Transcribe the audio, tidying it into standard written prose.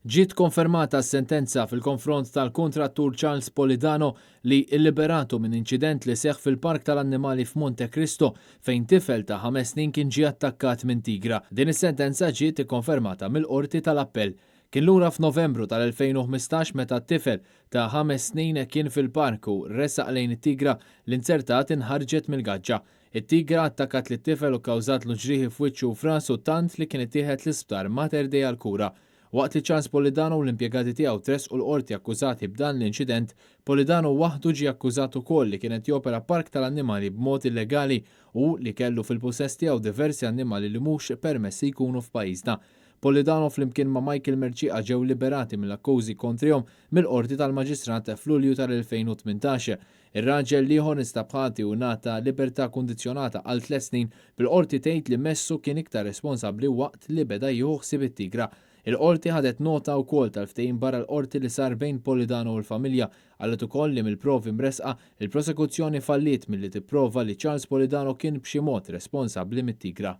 Ġiet konfermata s-sentenza fil-konfront tal-kontrattur Charles Polidano li illiberatu minn inċident li seħħ fil-Park tal-Annimali f'Monte Cristo fejn tifel ta' 5 snin kien ġie attakkat minn tigra. Din is-sentenza ġiet ikkonfermata mill-Qorti tal-Appell. Kien lura f'Novembru tal-2015 meta t-tifel ta' 5 snin kien fil-park u ressaq lejn it-tigra l-insertat inħarġet mill-gaġġa. It-tigra attakkat lit-tifel u kkawżatlu ġrieħi f'wiċċu u f'rasu tant li kien ittieħed l-isptar Mater Dei għall-kura. Waqt li Charles Polidano u l-impjegati tiegħu tressqu l-qorti akkużati b'dan l-inċident, Polidano waħdu ġie akkużat ukoll li kienet jopera park tal-annimali b'mod illegali u li kellu fil-possess tiegħu diversi annimali li mhux permessi jkunu f'pajjiżna. Polidano flimkien ma' Michael Merċieqa ġew liberati mill-akkużi kontrihom mill-Qorti tal-Maġistrat f'Lulju tal-2018. Ir-raġel ieħor instab ħati u ngħata libertà kundizzjonata għal 3 snin bil-qorti tgħid li messu kien iktar responsabbli waqt li beda jieħu ħsieb it-tigra. Il-qorti ħadet nota wkoll tal-ftehim barra l-qorti li sar bejn Polidano u l-familja qalet ukoll li mill-provi mresqa il-prosekuzzjoni falliet milli tipprova li Charles Polidano kien b'xi mod responsabbli mit-tigra.